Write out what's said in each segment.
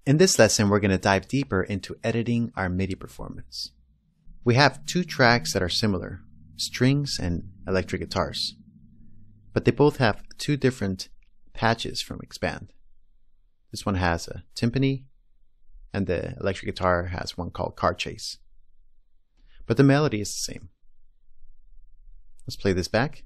In this lesson, we're going to dive deeper into editing our MIDI performance. We have two tracks that are similar, strings and electric guitars, but they both have two different patches from Expand. This one has a timpani, and the electric guitar has one called Car Chase. But the melody is the same. Let's play this back.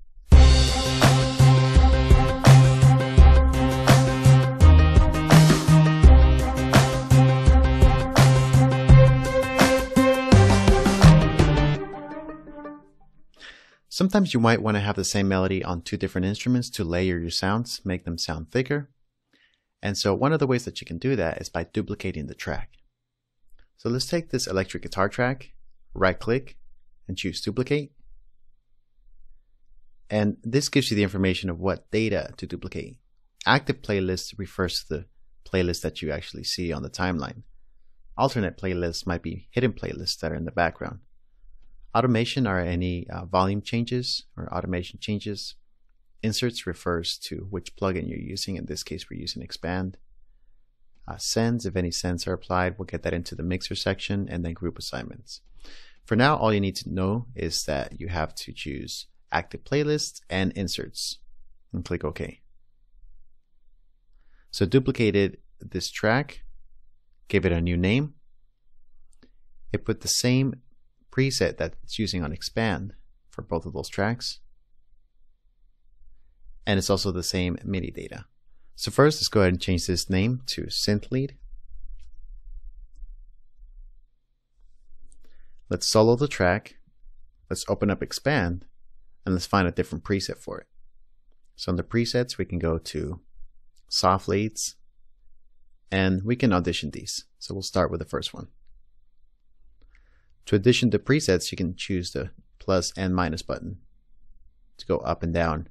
Sometimes you might want to have the same melody on two different instruments to layer your sounds, make them sound thicker. And so one of the ways that you can do that is by duplicating the track. So let's take this electric guitar track, right click, and choose duplicate. And this gives you the information of what data to duplicate. Active playlist refers to the playlist that you actually see on the timeline. Alternate playlists might be hidden playlists that are in the background. Automation are any volume changes or automation changes. Inserts refers to which plugin you're using. In this case, we're using Expand. Sends, if any sends are applied, we'll get that into the mixer section, and then group assignments. For now, all you need to know is that you have to choose active playlists and inserts and click OK. So duplicated this track, gave it a new name. It put the same preset that it's using on Expand for both of those tracks. And it's also the same MIDI data. So first, let's go ahead and change this name to Synth Lead. Let's solo the track. Let's open up Expand and let's find a different preset for it. So under presets, we can go to soft leads and we can audition these. So we'll start with the first one. To audition the presets, you can choose the plus and minus button to go up and down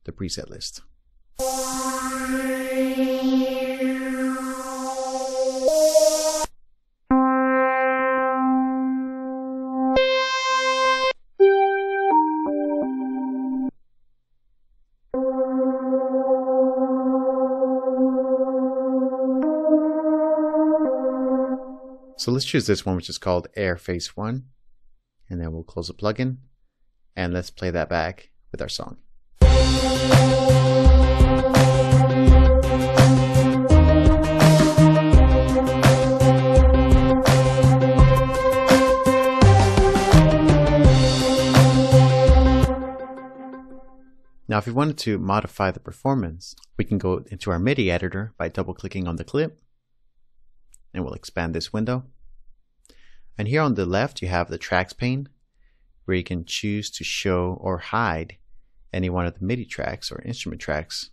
the preset list. So let's choose this one, which is called Air Phase 1, and then we'll close the plugin, and let's play that back with our song. Now, if we wanted to modify the performance, we can go into our MIDI editor by double-clicking on the clip, and we'll expand this window. And here on the left, you have the tracks pane, where you can choose to show or hide any one of the MIDI tracks or instrument tracks.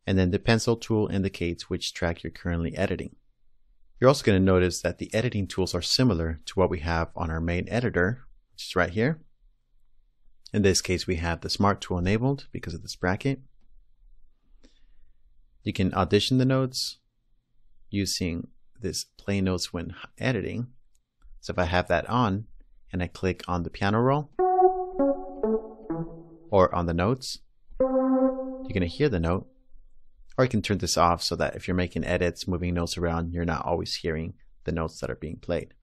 And then the pencil tool indicates which track you're currently editing. You're also going to notice that the editing tools are similar to what we have on our main editor, which is right here. In this case, we have the Smart tool enabled because of this bracket. You can audition the notes using this play notes when editing. So if I have that on and I click on the piano roll or on the notes, you're going to hear the note. Or you can turn this off so that if you're making edits, moving notes around, you're not always hearing the notes that are being played.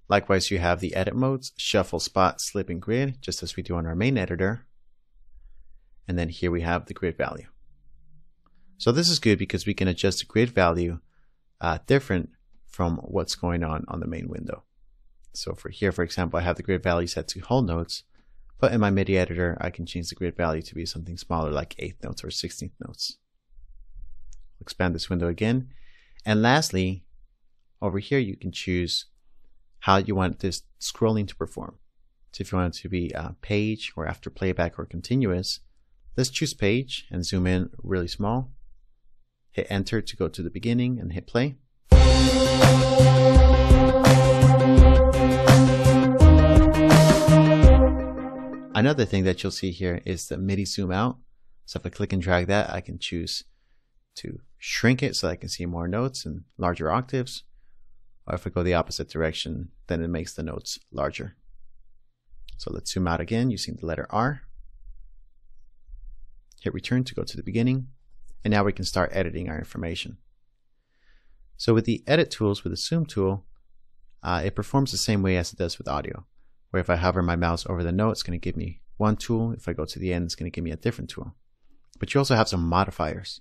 Likewise, you have the edit modes, shuffle, spot, slip, and grid, just as we do on our main editor. And then here we have the grid value. So this is good because we can adjust the grid value different from what's going on the main window. So for here, for example, I have the grid value set to whole notes, but in my MIDI editor, I can change the grid value to be something smaller like 8th notes or 16th notes. Expand this window again. And lastly, over here, you can choose how you want this scrolling to perform. So if you want it to be page or after playback or continuous, let's choose page and zoom in really small. Hit enter to go to the beginning and hit play. Another thing that you'll see here is the MIDI zoom out. So if I click and drag that, I can choose to shrink it so I can see more notes and larger octaves. Or if I go the opposite direction, then it makes the notes larger. So let's zoom out again using the letter R. Hit return to go to the beginning. And now we can start editing our information. So with the edit tools, with the zoom tool, it performs the same way as it does with audio, where if I hover my mouse over the note, it's going to give me one tool. If I go to the end, it's going to give me a different tool. But you also have some modifiers.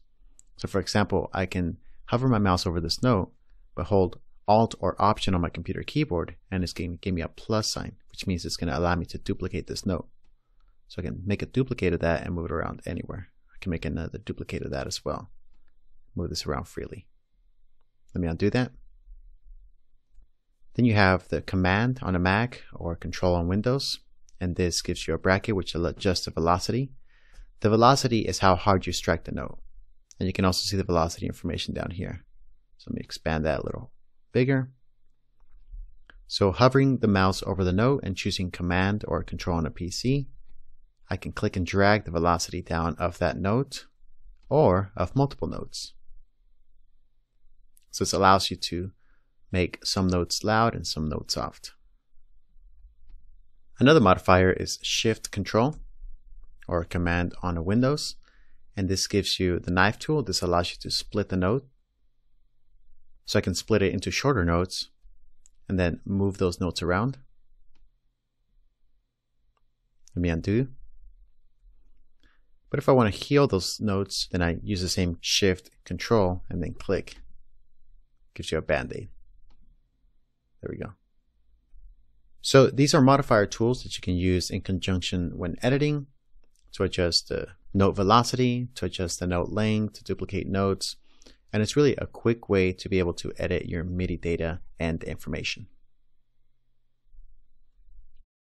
So for example, I can hover my mouse over this note, but hold Alt or Option on my computer keyboard, and it's going to give me a plus sign, which means it's going to allow me to duplicate this note. So I can make a duplicate of that and move it around anywhere. I can make another duplicate of that as well. Move this around freely. Let me undo that. Then you have the Command on a Mac or Control on Windows, and this gives you a bracket which will adjust the velocity. The velocity is how hard you strike the note, and you can also see the velocity information down here. So let me expand that a little bigger. So hovering the mouse over the note and choosing Command or Control on a PC, I can click and drag the velocity down of that note or of multiple notes. So this allows you to make some notes loud and some notes soft. Another modifier is Shift Control or Command on a Windows, and this gives you the knife tool. This allows you to split the note. So I can split it into shorter notes and then move those notes around. Let me undo. But if I want to heal those notes, then I use the same Shift Control and then click. Gives you a band-aid. There we go. So these are modifier tools that you can use in conjunction when editing, to adjust the note velocity, to adjust the note length, to duplicate notes. And it's really a quick way to be able to edit your MIDI data and information.